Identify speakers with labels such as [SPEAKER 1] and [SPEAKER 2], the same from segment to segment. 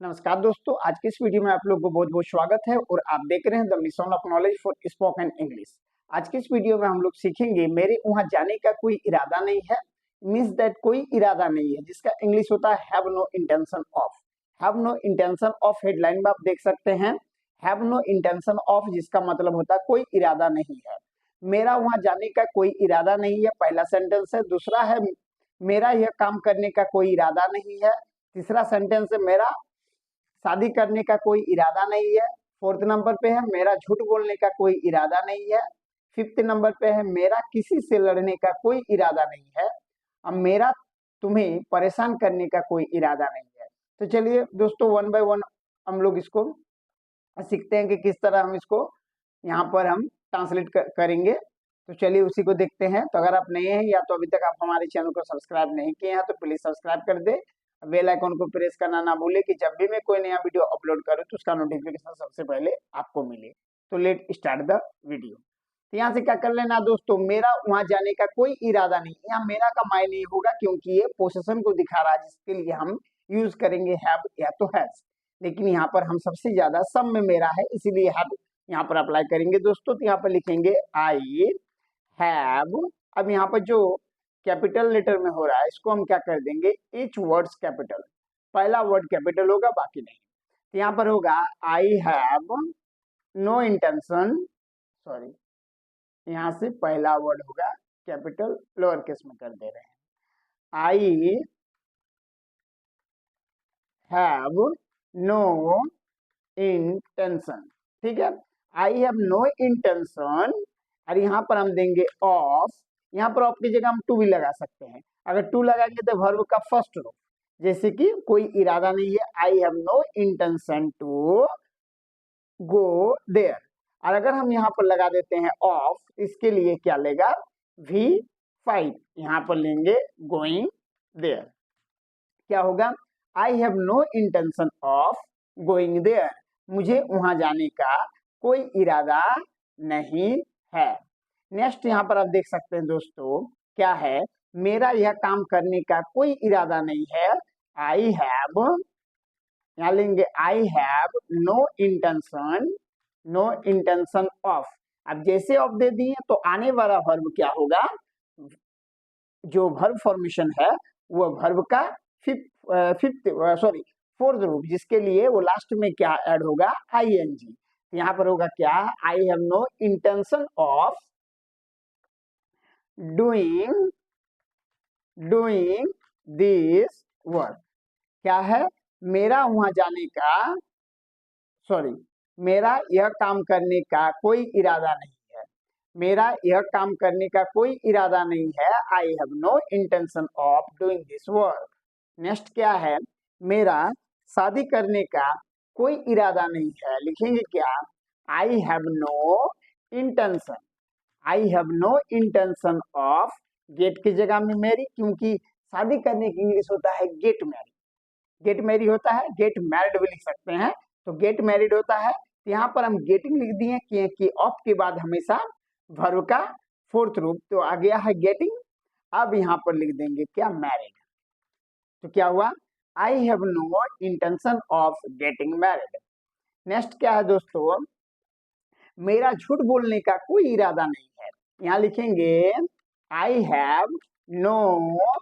[SPEAKER 1] नमस्कार दोस्तों, आज की इस वीडियो में आप लोग को बहुत बहुत स्वागत है और आप देख रहे हैं the mission of knowledge for spoken English. आज की इस वीडियो में हम लोग सीखेंगे मेरे वहां जाने का कोई इरादा नहीं है। मीन्स दैट कोई इरादा नहीं है, जिसका इंग्लिश होता है have no intention of. Have no intention of headline में आप देख सकते हैं हैव नो इंटेंशन ऑफ, जिसका मतलब होता है कोई इरादा नहीं है। मेरा वहां जाने का कोई इरादा नहीं है, पहला सेंटेंस है। दूसरा है मेरा यह काम करने का कोई इरादा नहीं है। तीसरा सेंटेंस है मेरा शादी करने का कोई इरादा नहीं है। फोर्थ नंबर पे है मेरा झूठ बोलने का कोई इरादा नहीं है। फिफ्थ नंबर पे है मेरा किसी से लड़ने का कोई इरादा नहीं है। अब मेरा तुम्हें परेशान करने का कोई इरादा नहीं है। तो चलिए दोस्तों, वन बाय वन हम लोग इसको सीखते हैं कि किस तरह हम इसको यहाँ पर हम ट्रांसलेट करेंगे। तो चलिए उसी को देखते हैं। तो अगर आप नए हैं या तो अभी तक आप हमारे चैनल को सब्सक्राइब नहीं किए हैं तो प्लीज सब्सक्राइब कर दे। बेल आइकन को प्रेस करना ना भूले कि जब भी मैं कोई नया वीडियो अपलोड करूं तो उसका नोटिफिकेशन सबसे पहले आपको मिले। तो लेट स्टार्ट द वीडियो। तो यहाँ से क्या कर लेना दोस्तों, मेरा वहां जाने का कोई इरादा नहीं। यहाँ मेरा का मायने नहीं होगा क्योंकि ये पोसेशन को दिखा रहा है, जिसके लिए हम यूज करेंगे हैव या तो हैज। लेकिन यहाँ पर हम सबसे ज्यादा सब में मेरा है, इसीलिए हैव यहाँ पर अप्लाई करेंगे दोस्तों। तो यहाँ पर लिखेंगे आई हैव। अब यहाँ पर जो कैपिटल लेटर में हो रहा है इसको हम क्या कर देंगे, each वर्ड्स कैपिटल। पहला वर्ड कैपिटल होगा, बाकी नहीं। तो यहाँ पर होगा I have no intention, sorry, यहाँ से पहला वर्ड होगा कैपिटल, लोअर केस में कर दे रहे हैं। आई हैव नो इंटेंशन, ठीक है। आई हैव नो इंटेंशन, और यहाँ पर हम देंगे ऑफ। यहाँ पर ऑफ की जगह हम टू भी लगा सकते हैं। अगर टू लगाएंगे तो वर्ब का फर्स्ट रूप, जैसे कि कोई इरादा नहीं है, I have no intention to go there. और अगर हम यहाँ पर लगा देते हैं ऑफ, इसके लिए क्या लेगा, V5, यहाँ पर लेंगे गोइंग देयर। क्या होगा, I have no intention of going there, मुझे वहां जाने का कोई इरादा नहीं है। नेक्स्ट यहाँ पर आप देख सकते हैं दोस्तों, क्या है, मेरा यह काम करने का कोई इरादा नहीं है। आई हैव, यहाँ लेंगे I have no intention, no intention of. अब जैसे ऑफ दे दिए तो आने वाला वर्ब क्या होगा, जो वर्ब फॉर्मेशन है वो वर्ब का फोर्थ रूप, जिसके लिए वो लास्ट में क्या ऐड होगा, आईएनजी। यहाँ पर होगा क्या, I have no intention of doing this work. क्या है, मेरा वहां जाने का, सॉरी, मेरा यह काम करने का कोई इरादा नहीं है। मेरा यह काम करने का कोई इरादा नहीं है। I have no intention of doing this work. Next क्या है, मेरा शादी करने का कोई इरादा नहीं है। लिखेंगे क्या, I have no intention, I have no intention of, get की जगह में मैरी, क्योंकि शादी करने की इंग्लिश होता है गेट मैरी। गेट मैरी होता है, गेट मैरिड भी लिख सकते हैं। तो गेट मैरिड होता है, तो यहाँ पर हम गेटिंग लिख दिए क्योंकि ऑफ के बाद हमेशा वर्ब का फोर्थ रूप, तो आ गया है गेटिंग। अब यहाँ पर लिख देंगे क्या, मैरिड। तो क्या हुआ, I have no intention of getting married. Next क्या है दोस्तों, मेरा झूठ बोलने का कोई इरादा नहीं है। यहाँ लिखेंगे I have no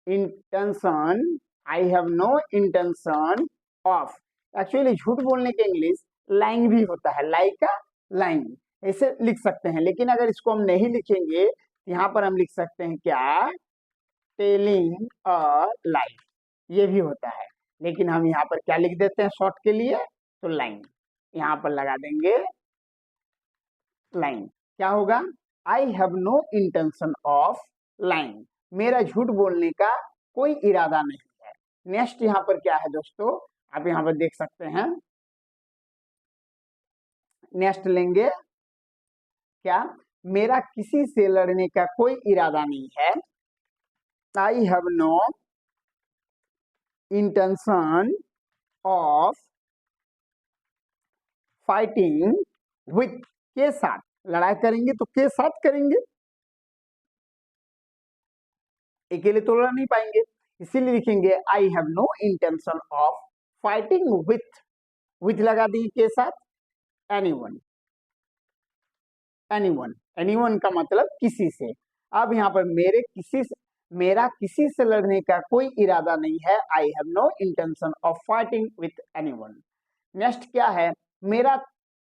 [SPEAKER 1] intention, I have no intention of. Actually झूठ बोलने के इंग्लिश लाइंग भी होता है, लाइक का लाइंग, ऐसे लिख सकते हैं। लेकिन अगर इसको हम नहीं लिखेंगे, यहाँ पर हम लिख सकते हैं क्या, टेलिंग अ लाई, ये भी होता है। लेकिन हम यहाँ पर क्या लिख देते हैं शॉर्ट के लिए, तो लाइन, यहाँ पर लगा देंगे लाइन। क्या होगा, I have no intention of line, मेरा झूठ बोलने का कोई इरादा नहीं है। नेक्स्ट यहाँ पर क्या है दोस्तों, आप यहाँ पर देख सकते हैं। नेक्स्ट लेंगे क्या, मेरा किसी से लड़ने का कोई इरादा नहीं है। I have no intention of fighting with, के साथ, लड़ाई करेंगे तो के साथ करेंगे, अकेले तो लड़ नहीं पाएंगे। इसीलिए लिखेंगे I have no intention of fighting with लगा दी के साथ एनीवन, एनीवन, एनीवन का मतलब किसी से। अब यहाँ पर मेरा किसी से लड़ने का कोई इरादा नहीं है, I have no intention of fighting with anyone. Next क्या है, मेरा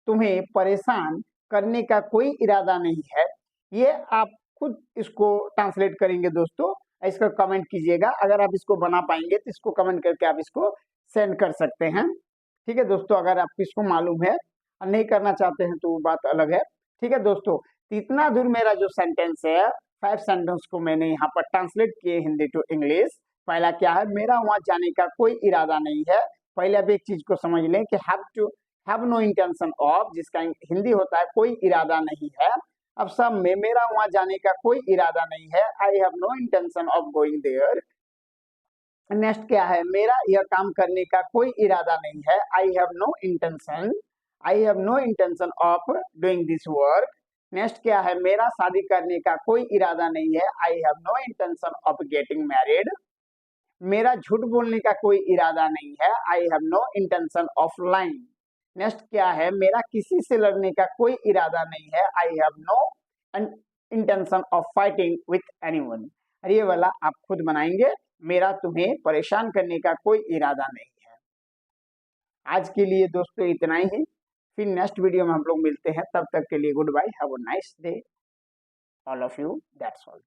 [SPEAKER 1] तुम्हें परेशान करने का कोई इरादा नहीं है। ये आप खुद इसको ट्रांसलेट करेंगे दोस्तों, इसका कमेंट कीजिएगा। अगर आप इसको बना पाएंगे तो इसको कमेंट करके आप इसको सेंड कर सकते हैं। ठीक है दोस्तों, अगर आपको इसको मालूम है और नहीं करना चाहते हैं तो वो बात अलग है। ठीक है दोस्तों, तो इतना दूर मेरा जो सेंटेंस है, 5 सेंटेंस को मैंने यहाँ पर ट्रांसलेट किए हिंदी टू इंग्लिश। पहला क्या है, मेरा वहां जाने का कोई इरादा नहीं है। पहले अब एक चीज को समझ लें कि हैव नो इंटेंशन ऑफ, जिसका हिंदी होता है कोई इरादा नहीं है। अब सब में मेरा वहां जाने का कोई इरादा नहीं है, I have no intention of going there. Next क्या है, मेरा यह काम करने का कोई इरादा नहीं है, I have no intention of doing this work. Next क्या है, मेरा शादी करने का कोई इरादा नहीं है, I have no intention of getting married. मेरा झूठ बोलने का कोई इरादा नहीं है, I have no intention of lying. Next क्या है, मेरा किसी से लड़ने का कोई इरादा नहीं है, I have no intention of fighting with anyone. ये वाला आप खुद बनाएंगे, मेरा तुम्हें परेशान करने का कोई इरादा नहीं है। आज के लिए दोस्तों इतना ही, फिर नेक्स्ट वीडियो में हम लोग मिलते हैं। तब तक के लिए good bye, have a nice day all of you, that's all.